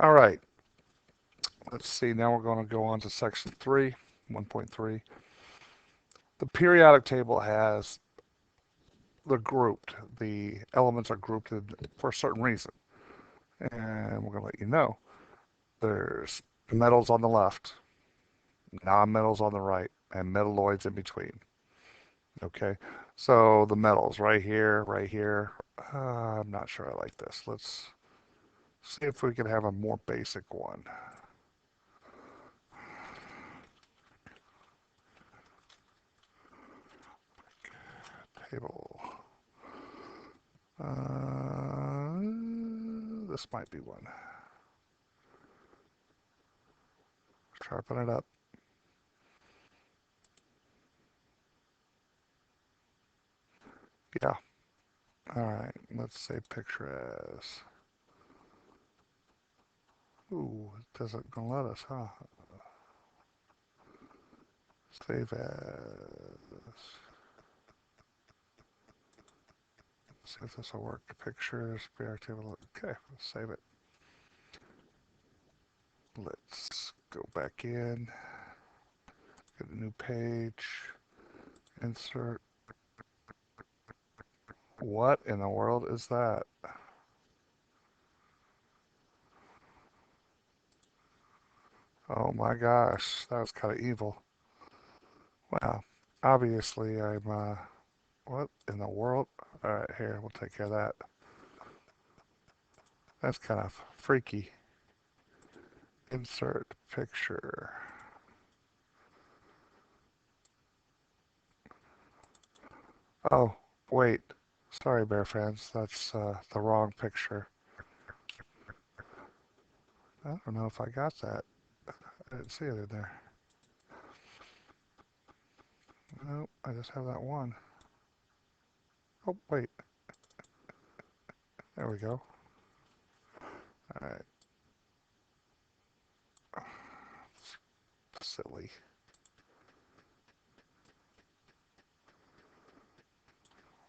All right, let's see. Now we're going to go on to section 3, 1.3. The periodic table has they're grouped. The elements are grouped for a certain reason. And we're going to let you know. There's metals on the left, non-metals on the right, and metalloids in between. Okay, so the metals right here, right here. I'm not sure I like this. Let's see if we can have a more basic one. Table. This might be one. Sharpen it up. Yeah. All right. Let's say picture as. Ooh, it doesn't gonna let us, huh? Save as. See if this will work. Pictures, PR table. Okay, save it. Let's go back in. Get a new page. Insert. What in the world is that? Oh my gosh, that was kind of evil. Wow. Obviously, what in the world? All right, here, we'll take care of that. That's kind of freaky. Insert picture. Oh, wait. Sorry, Bear fans. That's the wrong picture. I don't know if I got that. I didn't see it in there. Nope, I just have that one. Oh, wait. There we go. All right. Silly.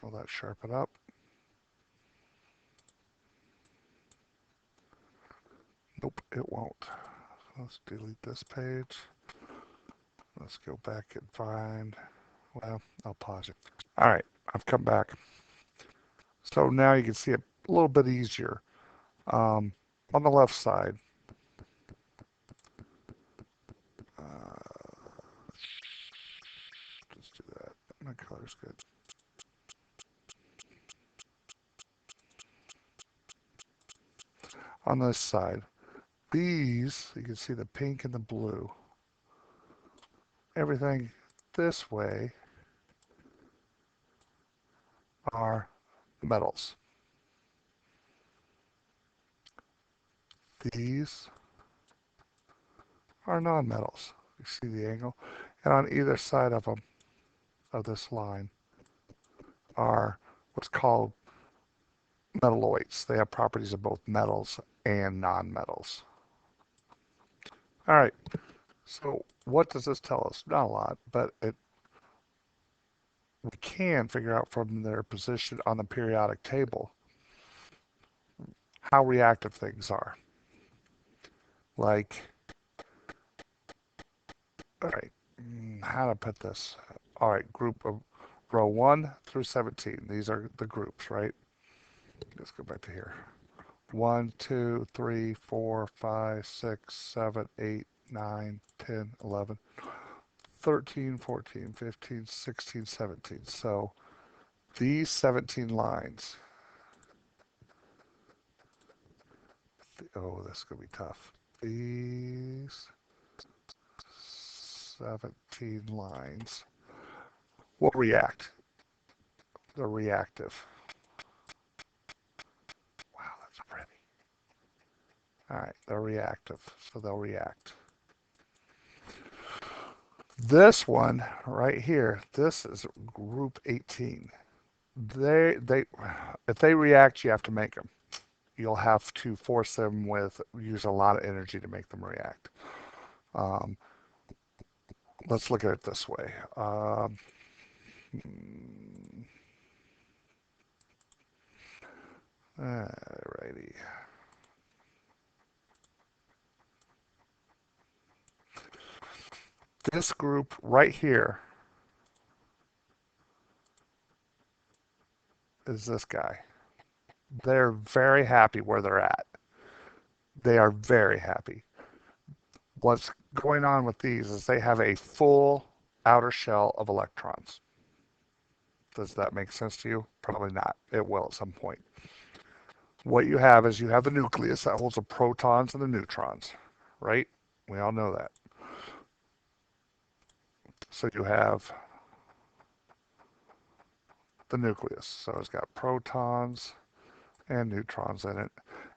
Will that sharpen up? Nope, it won't. Let's delete this page. Let's go back and find. Well, I'll pause it. All right, I've come back. So now you can see it a little bit easier. Um, on the left side, let's do that. My color's good. On this side, these, you can see the pink and the blue. Everything this way are metals. These are non-metals. You see the angle? And on either side of them, of this line, are what's called metalloids. They have properties of both metals and non-metals. All right, so what does this tell us? Not a lot, but we can figure out from their position on the periodic table how reactive things are. Like, all right, how to put this? All right, group of row 1 through 17. These are the groups, right? Let's go back to here. 1, 2, 3, 4, 5, 6, 7, 8, 9, 10, 11, 13, 14, 15, 16, 17. So these 17 lines, oh, this is going to be tough. These 17 lines will react. They're reactive. Wow, that's pretty. All right, they're reactive, so they'll react. This one right here, this is group 18. They, if they react, you have to make them. You'll have to force them use a lot of energy to make them react. Um, let's look at it this way. Alrighty. This group right here is this guy. They're very happy where they're at. They are very happy. What's going on with these is they have a full outer shell of electrons. Does that make sense to you? Probably not. It will at some point. What you have is you have the nucleus that holds the protons and the neutrons, right? We all know that. So you have the nucleus. So it's got protons and neutrons in it.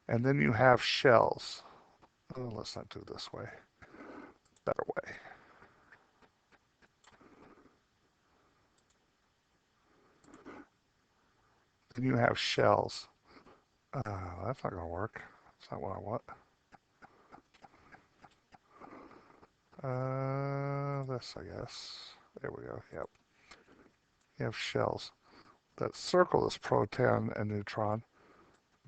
And then you have shells. Oh, let's not do it this way. Better way. Then you have shells. That's not going to work. That's not what I want. This, I guess. There we go. Yep. You have shells that circle this proton and neutron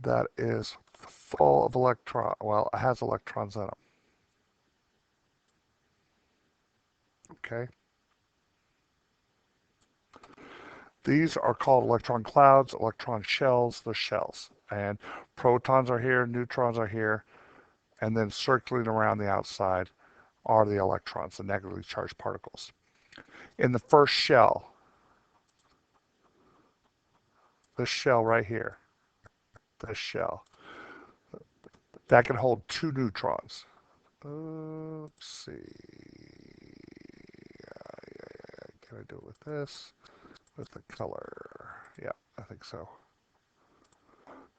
that is full of electron. Well, it has electrons in them. Okay. These are called electron clouds, electron shells. They're shells. And protons are here, neutrons are here, and then circling around the outside are the electrons, the negatively charged particles. In the first shell, this shell right here, this shell, that can hold 2 neutrons. Let's see. Can I do it with this? With the color? Yeah, I think so.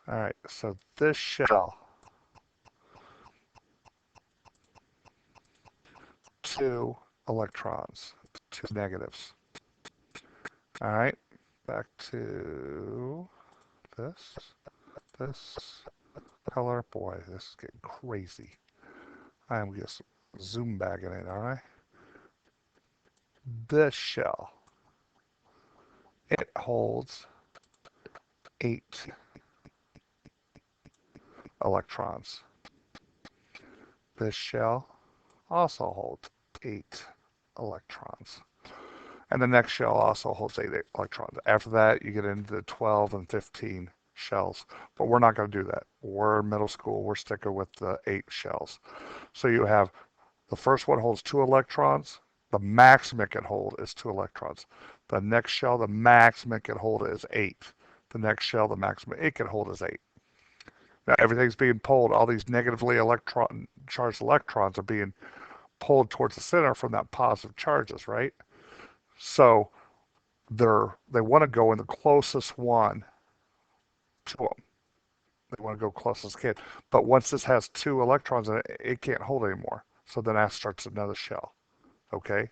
All right, so this shell, 2 electrons, 2 negatives. All right, back to this color. Boy, this is getting crazy. I'm just zoom bagging it, all right? This shell, it holds 8 electrons. This shell also holds 8 electrons. And the next shell also holds 8 electrons. After that, you get into the 12 and 15 shells. But we're not going to do that. We're in middle school. We're sticking with the 8 shells. So you have the first one holds 2 electrons. The maximum it can hold is 2 electrons. The next shell, the maximum it can hold is 8. The next shell, the maximum it can hold is 8. Now everything's being pulled. All these negatively charged electrons are being pulled towards the center from that positive charges, right? So they want to go in the closest one to them. They want to go closest as can. But once this has 2 electrons in it, it can't hold anymore. So then that starts another shell. Okay?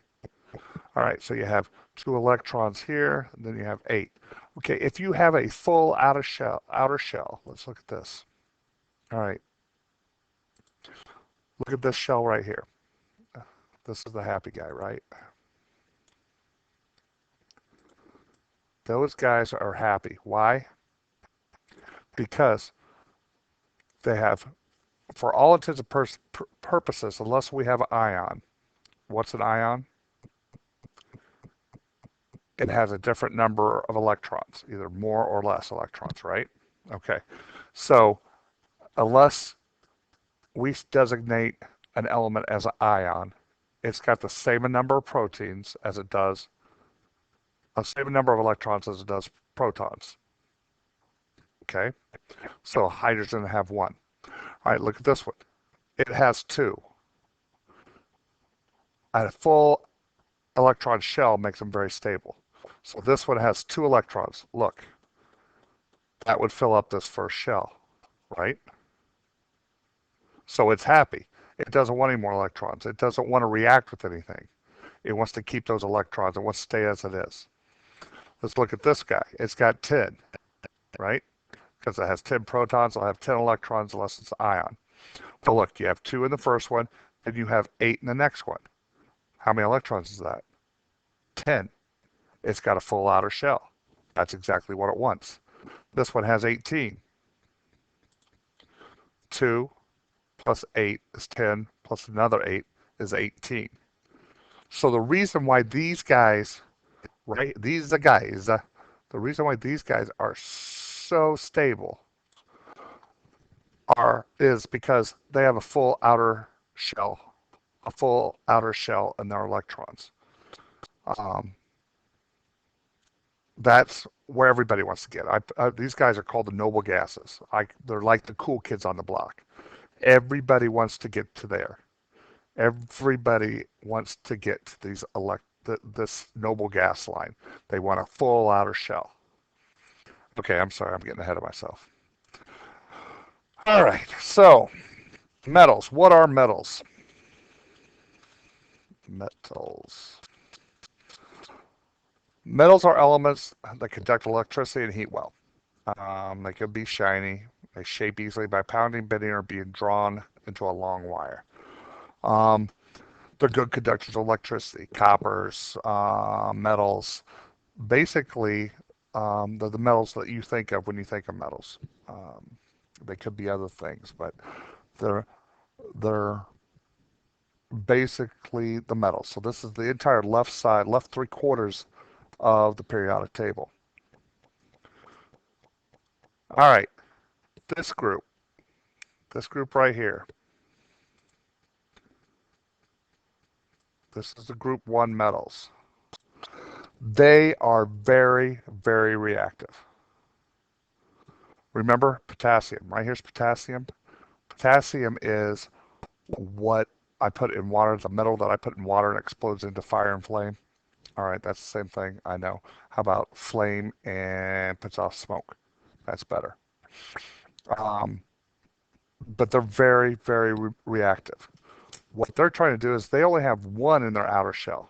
All right, so you have 2 electrons here, and then you have 8. Okay, if you have a full outer shell, let's look at this. All right, look at this shell right here. This is the happy guy, right? Those guys are happy. Why? Because they have, for all intents and purposes, unless we have an ion. What's an ion? It has a different number of electrons, either more or less electrons, right? Okay, so unless we designate an element as an ion, it's got the same number of proteins as it does, the same number of electrons as it does protons. Okay, so hydrogen have 1. All right, look at this one. It has 2. A full electron shell makes them very stable. So this one has 2 electrons. Look, that would fill up this first shell, right? So it's happy. It doesn't want any more electrons. It doesn't want to react with anything. It wants to keep those electrons. It wants to stay as it is. Let's look at this guy. It's got 10, right? Because it has 10 protons. It'll have 10 electrons unless it's an ion. So look, you have 2 in the first one, and you have 8 in the next one. How many electrons is that? 10. It's got a full outer shell. That's exactly what it wants. This one has 18. 2 plus 8 is 10, plus another 8 is 18. So the reason why these guys, right, these are guys, the reason why these guys are so stable is because they have a full outer shell in their electrons. Um, that's where everybody wants to get. These guys are called the noble gases. They're like the cool kids on the block. Everybody wants to get to there. Everybody wants to get to this noble gas line. They want a full outer shell. Okay, I'm sorry, I'm getting ahead of myself. All right, so metals. What are metals? Metals. Metals are elements that conduct electricity and heat well. They can be shiny. They shape easily by pounding, bending, or being drawn into a long wire. Um, they're good conductors of electricity. Coppers, metals. Basically, they're the metals that you think of when you think of metals. Um, they could be other things, but they're they're basically the metals. So this is the entire left side, left 3/4 of the periodic table. All right, this group, this group right here, this is the group 1 metals. They are very, very reactive. Remember potassium, right here's potassium. Potassium is what I put in water, the metal that I put in water and explodes into fire and flame. All right, that's the same thing, I know. How about flame and puts off smoke? That's better. Um, but they're very, very reactive. What they're trying to do is they only have one in their outer shell.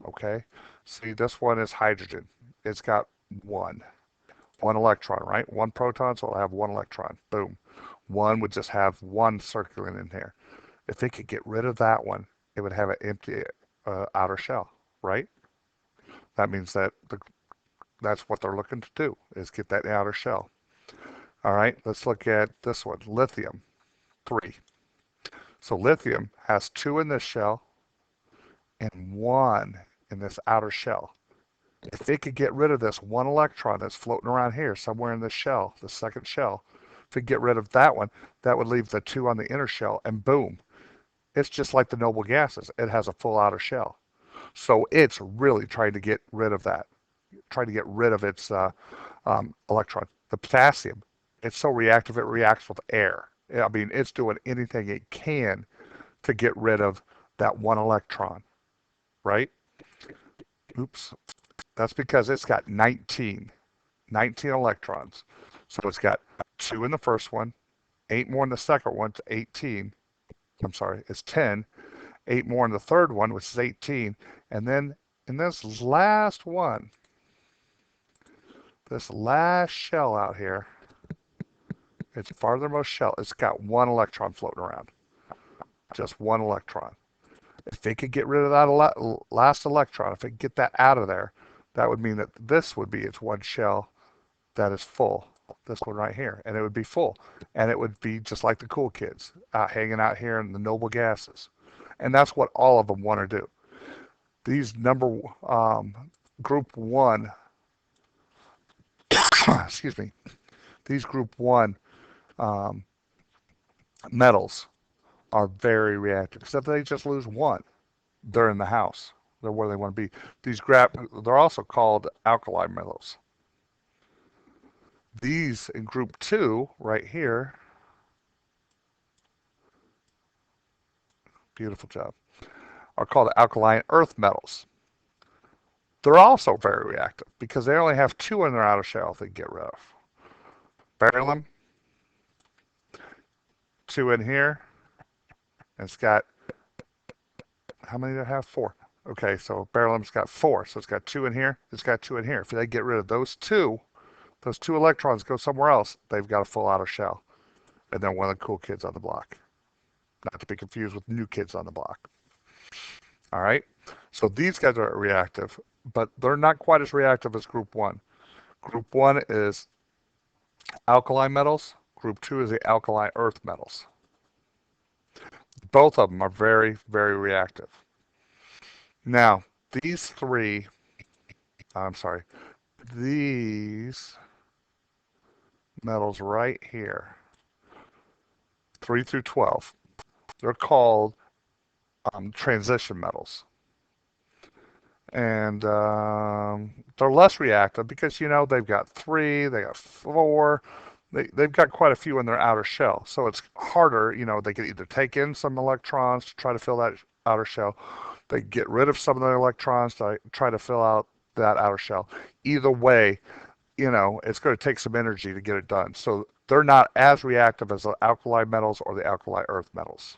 Okay, see, this one is hydrogen. It's got one electron, right? One proton, so it'll have one electron. Boom. One would just have one circulating in here. If they could get rid of that one, it would have an empty outer shell, right? That means that that's what they're looking to do, is get that outer shell. All right, let's look at this one, lithium, 3. So lithium has 2 in this shell and 1 in this outer shell. If they could get rid of this one electron that's floating around here somewhere in this shell, the second shell, if they get rid of that one, that would leave the 2 on the inner shell, and boom, it's just like the noble gases. It has a full outer shell. So it's really trying to get rid of that, trying to get rid of its electron. The potassium, it's so reactive, it reacts with air. I mean, it's doing anything it can to get rid of that one electron, right? Oops. That's because it's got 19 electrons. So it's got 2 in the first one, 8 more in the second one, to 18. I'm sorry, it's 10. 8 more in the third one, which is 18. And then in this last one, this last shell out here, its farthermost shell, it's got 1 electron floating around. Just 1 electron. If they could get rid of that last electron, if they could get that out of there, that would mean that this would be its one shell that is full. This one right here, and it would be full, and it would be just like the cool kids hanging out here in the noble gases, and that's what all of them want to do. These group 1, excuse me, these group 1 um, metals are very reactive, except they just lose one. They're in the house. They're where they want to be. They're also called alkali metals. These in group 2 right here, beautiful job, are called alkaline earth metals. They're also very reactive because they only have 2 in their outer shell they get rid of. Beryllium, 2 in here. And it's got, how many do I have? 4. Okay, so beryllium's got 4. So it's got 2 in here. It's got 2 in here. If they get rid of those two electrons go somewhere else, they've got a full outer shell. And they're one of the cool kids on the block. Not to be confused with new kids on the block. All right, so these guys are reactive, but they're not quite as reactive as group 1. Group 1 is alkali metals. Group 2 is the alkali earth metals. Both of them are very, very reactive. Now, these three, I'm sorry, these metals right here, 3 through 12, they're called transition metals. And they're less reactive because, they've got 3, they got 4, they've got quite a few in their outer shell. So it's harder, they can either take in some electrons to try to fill that outer shell, they get rid of some of the electrons to try to fill out that outer shell. Either way, it's going to take some energy to get it done. So they're not as reactive as the alkali metals or the alkali earth metals.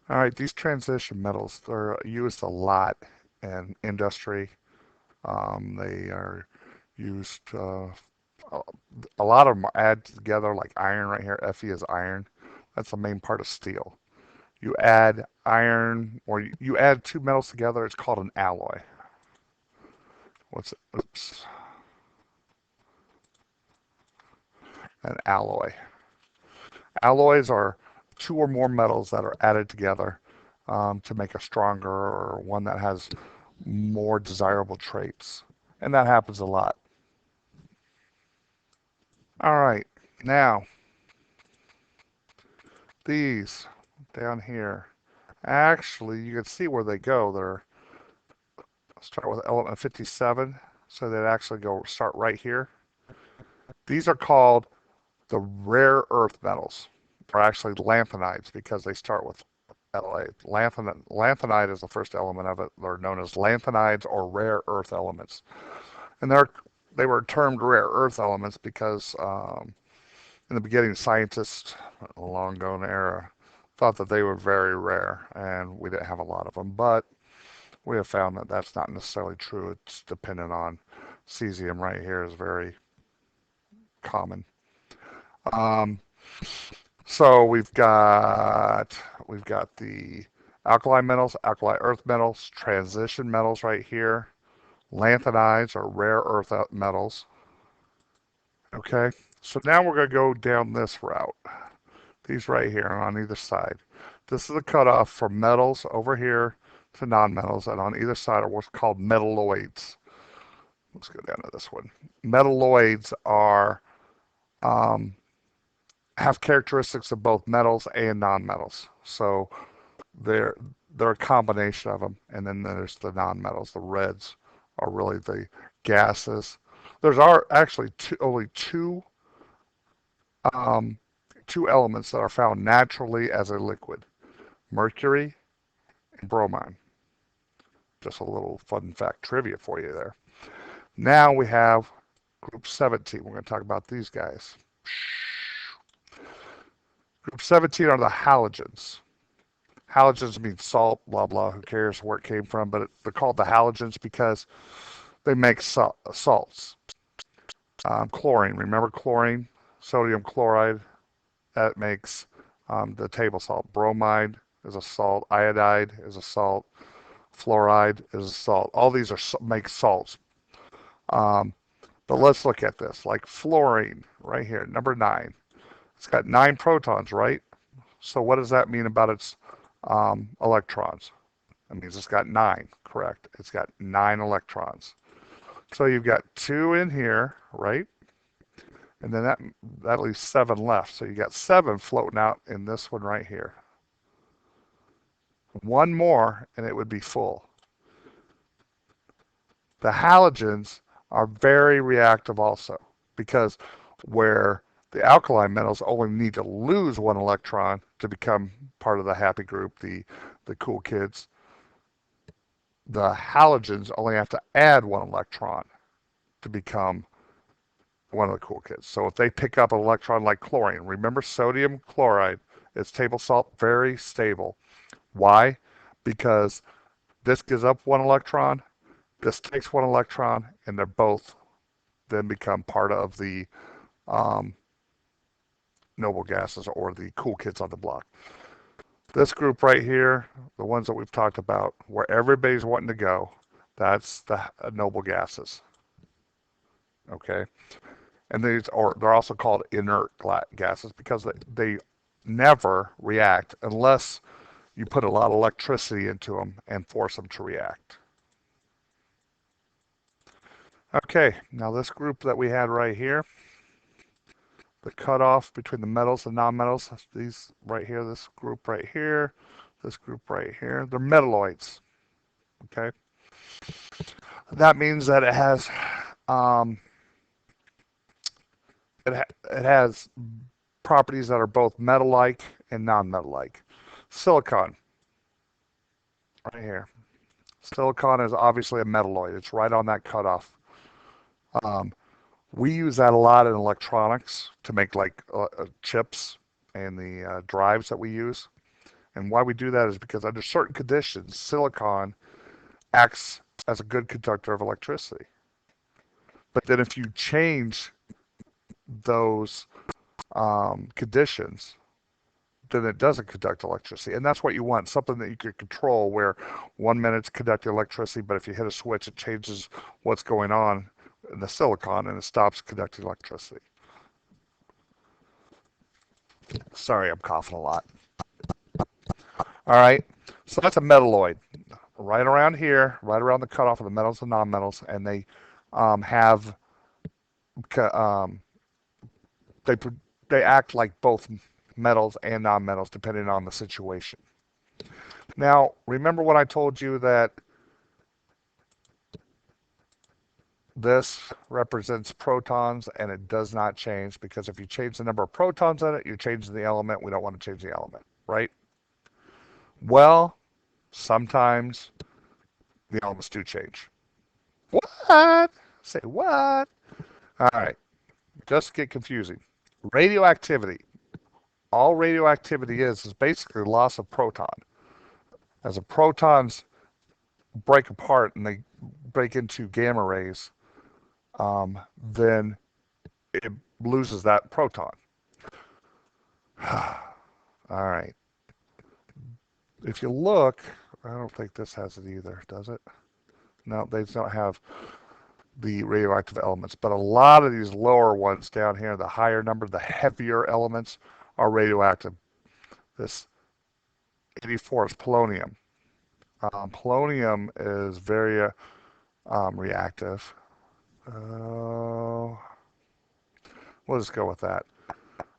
All right, these transition metals, they're used a lot in industry. They are used, a lot of them are added together like iron right here. Fe is iron. That's the main part of steel. You add iron or you add two metals together, it's called an alloy. Oops, an alloy. Alloys are two or more metals that are added together to make a stronger or one that has more desirable traits. And that happens a lot. All right, now these down here, actually you can see where they go. They're start with element 57, so they'd actually go start right here. These are called the rare earth metals. They're actually lanthanides because they start with La. Lanthanide is the first element of it. They're known as lanthanides or rare earth elements. And they were termed rare earth elements because in the beginning, scientists, a long gone era, thought that they were very rare and we didn't have a lot of them. But we have found that that's not necessarily true. It's dependent on cesium right here is very common. Um, so we've got the alkali metals, alkali earth metals, transition metals right here. Lanthanides are rare earth metals. Okay, so now we're going to go down this route. These right here on either side. This is the cutoff from metals over here to nonmetals, and on either side are what's called metalloids. Let's go down to this one. Metalloids are um, have characteristics of both metals and nonmetals. So they're they're a combination of them. And then there's the nonmetals. The reds are really the gases. There's actually only um, two elements that are found naturally as a liquid: mercury and bromine. Just a little fun fact trivia for you there. Now we have group 17. We're going to talk about these guys. Group 17 are the halogens. Halogens mean salt, blah, blah. Who cares where it came from? But they're called the halogens because they make salts. Chlorine. Remember chlorine? Sodium chloride. That makes the table salt. Bromide is a salt. Iodide is a salt. Fluoride is a salt. All these make salts. Um, but let's look at this. Like fluorine right here, number 9. It's got 9 protons, right? So what does that mean about its electrons? That means it's got 9, correct? It's got 9 electrons. So you've got 2 in here, right? And then that leaves 7 left. So you got 7 floating out in this one right here. One more and it would be full. The halogens are very reactive also because where the alkali metals only need to lose 1 electron to become part of the happy group, the cool kids, the halogens only have to add 1 electron to become one of the cool kids. So if they pick up an electron like chlorine, remember sodium chloride, it's table salt, very stable. Why? Because this gives up 1 electron, this takes 1 electron, and they're both then become part of the um, noble gases or the cool kids on the block. This group right here, the ones that we've talked about, where everybody's wanting to go, that's the noble gases. Okay, and they're also called inert gases because they never react unless you put a lot of electricity into them and force them to react. Okay, now this group that we had right here, the cutoff between the metals and nonmetals, these right here, this group right here, this group right here, they're metalloids. Okay, that means that it has um, it has properties that are both metal-like and non-metal-like. Silicon, right here. Silicon is obviously a metalloid. It's right on that cutoff. Um, we use that a lot in electronics to make like chips and the drives that we use. And why we do that is because under certain conditions, silicon acts as a good conductor of electricity. But then if you change those conditions, then it doesn't conduct electricity. And that's what you want, something that you can control where 1 minute it's conducting electricity, but if you hit a switch, it changes what's going on in the silicon and it stops conducting electricity. Sorry, I'm coughing a lot. All right, so that's a metalloid. Right around here, right around the cutoff of the metals and nonmetals, and they have um, they they act like both metals and nonmetals depending on the situation. Now, remember when I told you that this represents protons and it does not change, because if you change the number of protons in it, you're changing the element. We don't want to change the element, right? Well, sometimes the elements do change. What? Say what? All right, just get confusing. Radioactivity. All radioactivity is basically loss of proton. As the protons break apart and they break into gamma rays, then it loses that proton. All right. If you look, I don't think this has it either, does it? No, they don't have the radioactive elements, but a lot of these lower ones down here, the higher number, the heavier elements are radioactive. This 84 is polonium. Polonium is very reactive. We'll just go with that.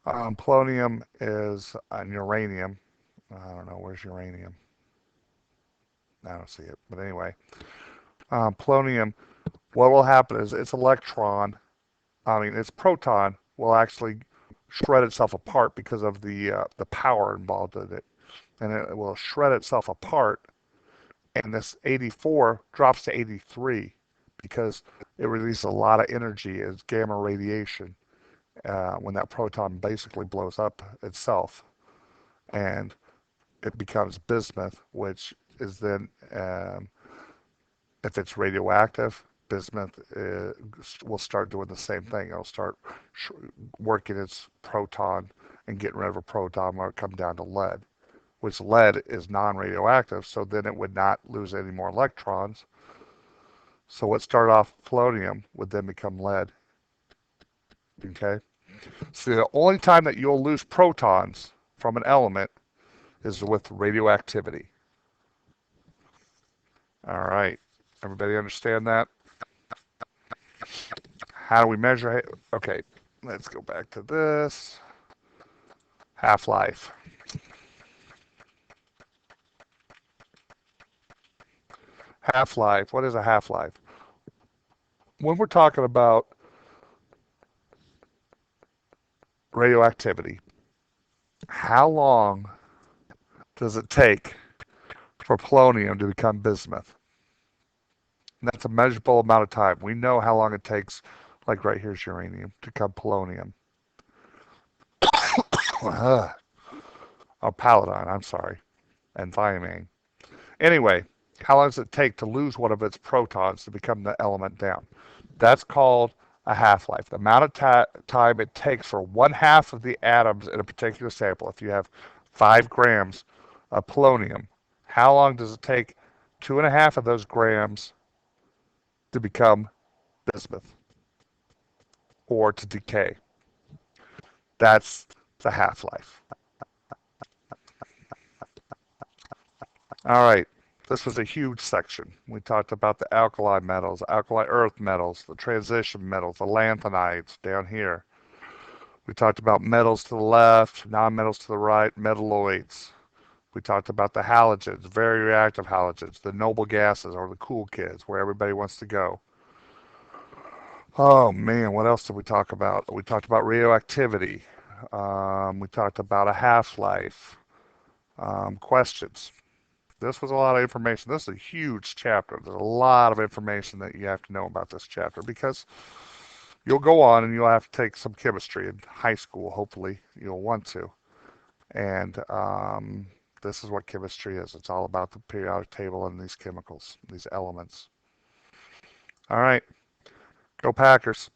Polonium is uranium. I don't know, where's uranium? I don't see it, but anyway. Polonium, what will happen is its proton will actually shred itself apart because of the power involved in it. And it will shred itself apart, and this 84 drops to 83 because it releases a lot of energy as gamma radiation when that proton basically blows up itself. And it becomes bismuth, which is then, if it's radioactive, bismuth will start doing the same thing. It'll start working its proton and getting rid of a proton when it comes down to lead, which lead is non-radioactive, so then it would not lose any more electrons. So what started off polonium would then become lead. Okay? So the only time that you'll lose protons from an element is with radioactivity. All right. Everybody understand that? How do we measure it? Okay, let's go back to this. Half-life. Half-life. What is a half-life? When we're talking about radioactivity, how long does it take for polonium to become bismuth? And that's a measurable amount of time. We know how long it takes, like right here's uranium, to become polonium. Paladine, I'm sorry, and thiamine. Anyway, how long does it take to lose one of its protons to become the element down? That's called a half-life. The amount of time it takes for 1/2 of the atoms in a particular sample. If you have 5 grams of polonium, how long does it take 2.5 of those grams to become bismuth or to decay? That's the half-life. All right, this was a huge section. We talked about the alkali metals, alkali earth metals, the transition metals, the lanthanides down here. We talked about metals to the left, nonmetals to the right, metalloids. We talked about the halogens, very reactive halogens, the noble gases or the cool kids, where everybody wants to go. Oh man, what else did we talk about? We talked about radioactivity. We talked about a half-life. Questions. This was a lot of information. This is a huge chapter. There's a lot of information that you have to know about this chapter because you'll go on and you'll have to take some chemistry in high school. Hopefully, you'll want to. And this is what chemistry is. It's all about the periodic table and these chemicals, these elements. All right, go Packers.